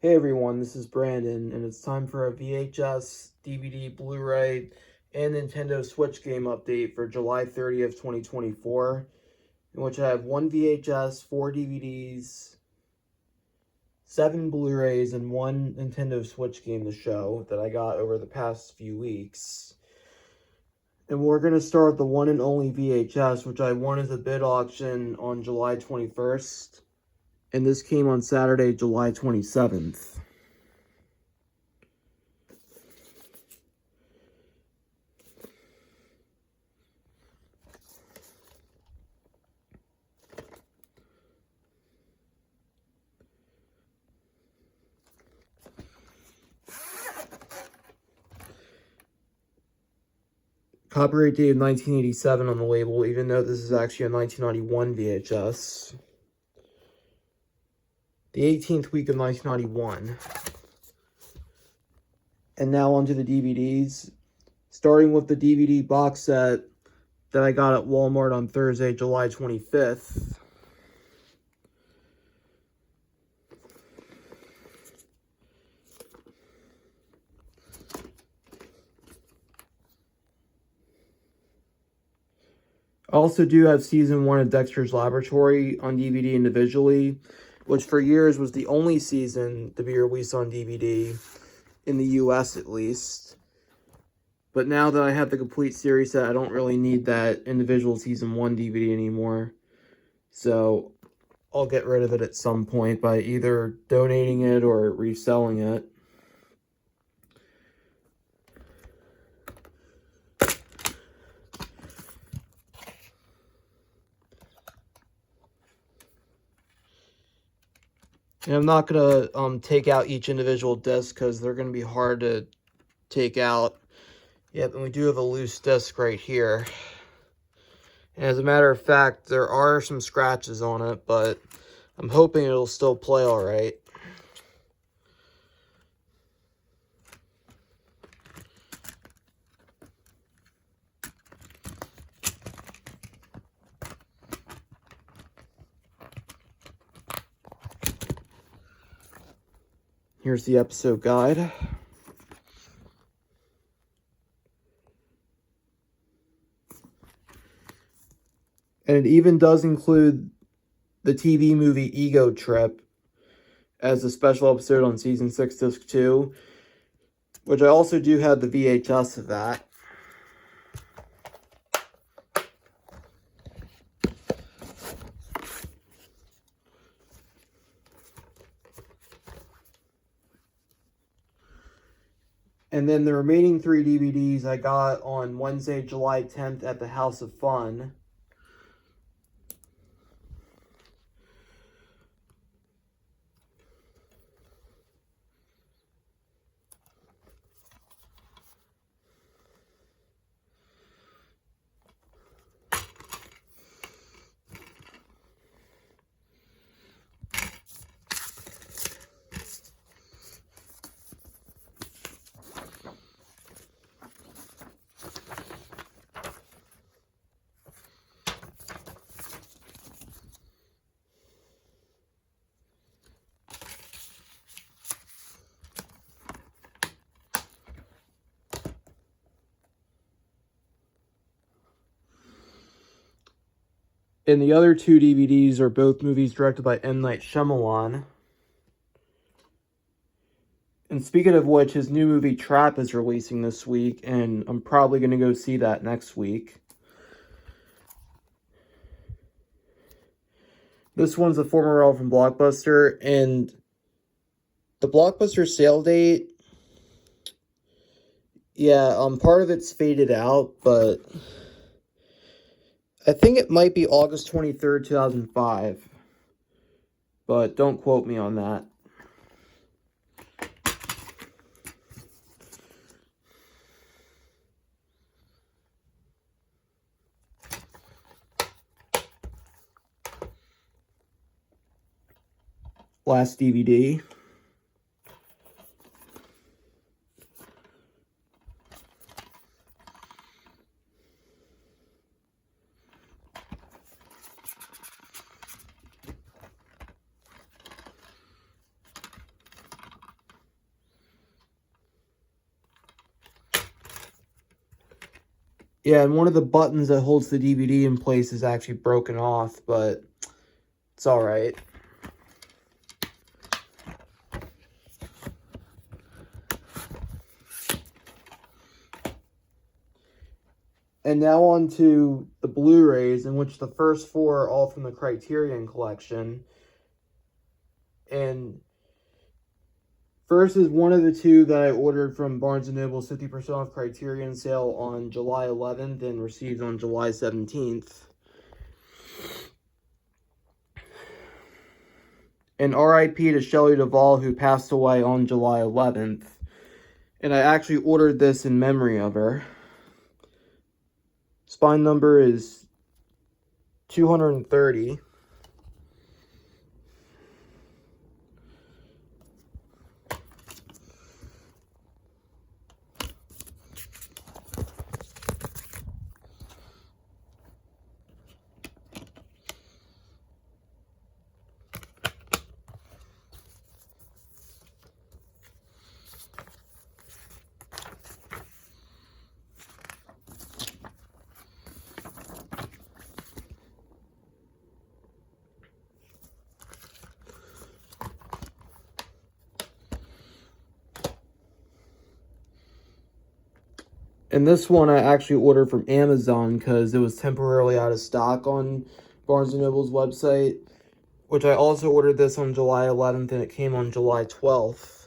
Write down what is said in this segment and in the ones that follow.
Hey everyone, this is Brandon, and it's time for a VHS, DVD, Blu-ray, and Nintendo Switch game update for July 30th, 2024, in which I have 1 VHS, 4 DVDs, 7 Blu-rays, and 1 Nintendo Switch game to show that I got over the past few weeks. And we're going to start with the one and only VHS, which I won as a bid auction on July 21st. And this came on Saturday, July 27th. Copyright date of 1987 on the label, even though this is actually a 1991 VHS. The 18th week of 1991. And now onto the DVDs. Starting with the DVD box set that I got at Walmart on Thursday, July 25th. I also do have Season 1 of Dexter's Laboratory on DVD individually, which for years was the only season to be released on DVD, in the US at least. But now that I have the complete series set, I don't really need that individual Season 1 DVD anymore. So I'll get rid of it at some point by either donating it or reselling it. And I'm not going to take out each individual disc because they're going to be hard to take out. Yep, and we do have a loose disc right here. And as a matter of fact, there are some scratches on it, but I'm hoping it'll still play all right. Here's the episode guide. And it even does include the TV movie Ego Trip as a special episode on Season 6, Disc 2, which I also do have the VHS of that. And then the remaining 3 DVDs I got on Wednesday, July 10th at the House of Fun. And the other 2 DVDs are both movies directed by M. Night Shyamalan. And speaking of which, his new movie Trap is releasing this week, and I'm probably going to go see that next week. This one's a former role from Blockbuster, and the Blockbuster sale date, yeah, part of it's faded out, but I think it might be August 23rd, 2005, but don't quote me on that. Last DVD. Yeah, and one of the buttons that holds the DVD in place is actually broken off, but it's alright. And now on to the Blu-rays, in which the first 4 are all from the Criterion collection. And first is one of the 2 that I ordered from Barnes & Noble's 50% off Criterion sale on July 11th and received on July 17th. And R.I.P. to Shelley Deval, who passed away on July 11th. And I actually ordered this in memory of her. Spine number is 230. And this one I actually ordered from Amazon because it was temporarily out of stock on Barnes & Noble's website, which I also ordered this on July 11th and it came on July 12th.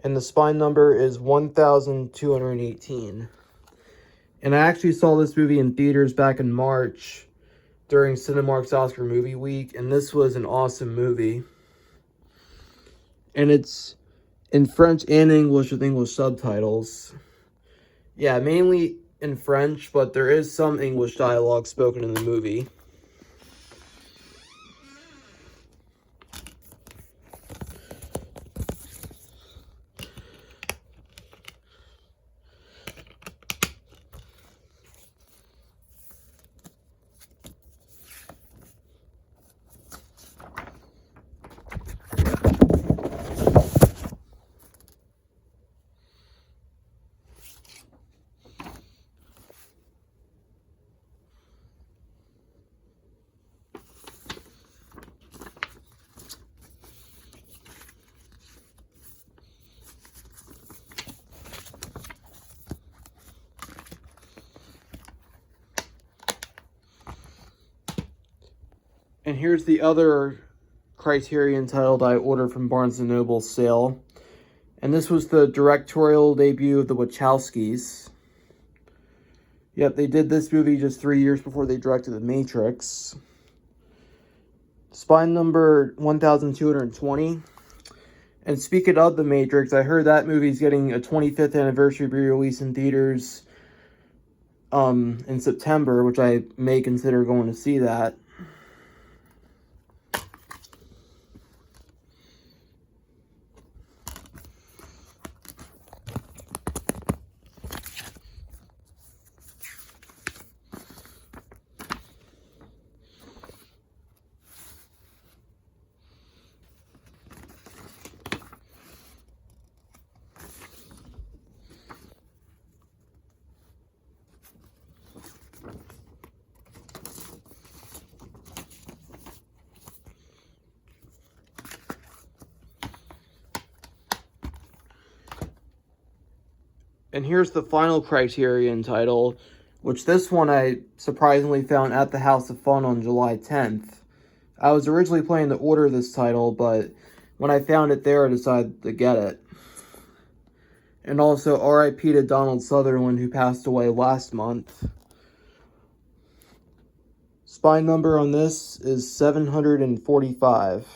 And the spine number is 1218. And I actually saw this movie in theaters back in March during Cinemark's Oscar Movie Week, and this was an awesome movie. And it's in French and English with English subtitles. Yeah, mainly in French, but there is some English dialogue spoken in the movie. And here's the other Criterion title that I ordered from Barnes & Noble's sale. And this was the directorial debut of the Wachowskis. Yep, they did this movie just 3 years before they directed The Matrix. Spine number 1220. And speaking of The Matrix, I heard that movie's getting a 25th anniversary re-release in theaters in September, which I may consider going to see that. And here's the final Criterion title, which this one I surprisingly found at the House of Fun on July 10th. I was originally planning to order this title, but when I found it there, I decided to get it. And also R.I.P. to Donald Sutherland, who passed away last month. Spine number on this is 745.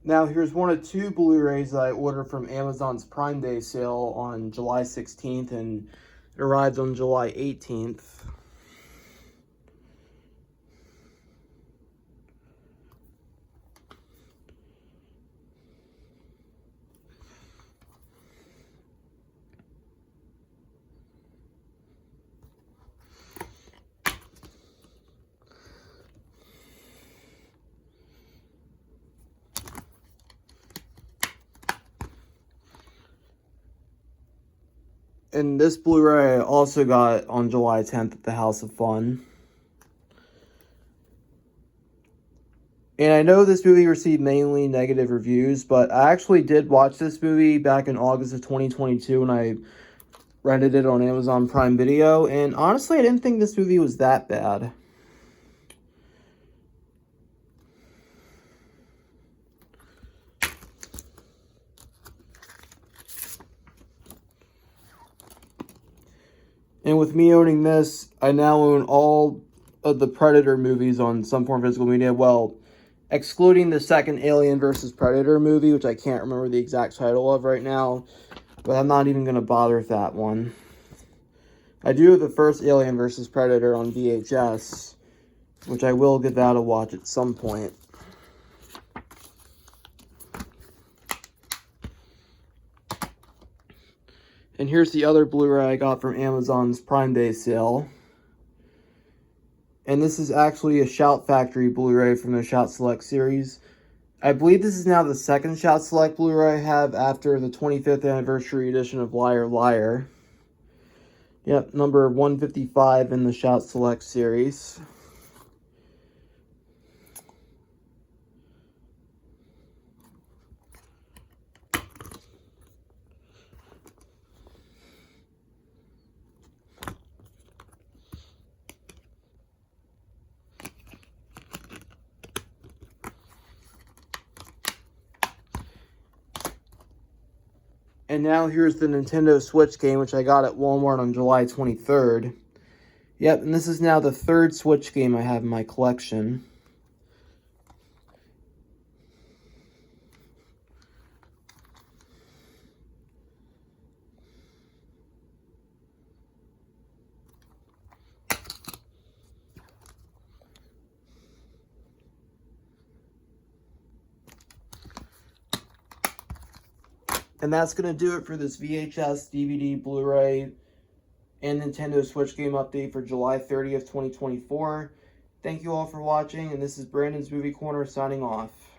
Now here's one of two Blu-rays that I ordered from Amazon's Prime Day sale on July 16th, and it arrived on July 18th. And this Blu-ray I also got on July 10th at the House of Fun. And I know this movie received mainly negative reviews, but I actually did watch this movie back in August of 2022 when I rented it on Amazon Prime Video. And honestly, I didn't think this movie was that bad. And with me owning this, I now own all of the Predator movies on some form of physical media. Well, excluding the second Alien vs. Predator movie, which I can't remember the exact title of right now. But I'm not even going to bother with that one. I do have the first Alien vs. Predator on VHS, which I will give that a watch at some point. And here's the other Blu-ray I got from Amazon's Prime Day sale. And this is actually a Shout Factory Blu-ray from the Shout Select series. I believe this is now the second Shout Select Blu-ray I have after the 25th anniversary edition of Liar Liar. Yep, number 155 in the Shout Select series. And now here's the Nintendo Switch game, which I got at Walmart on July 23rd. Yep, and this is now the third Switch game I have in my collection. And that's going to do it for this VHS, DVD, Blu-ray, and Nintendo Switch game update for July 30th, 2024. Thank you all for watching, and this is Brandon's Movie Corner signing off.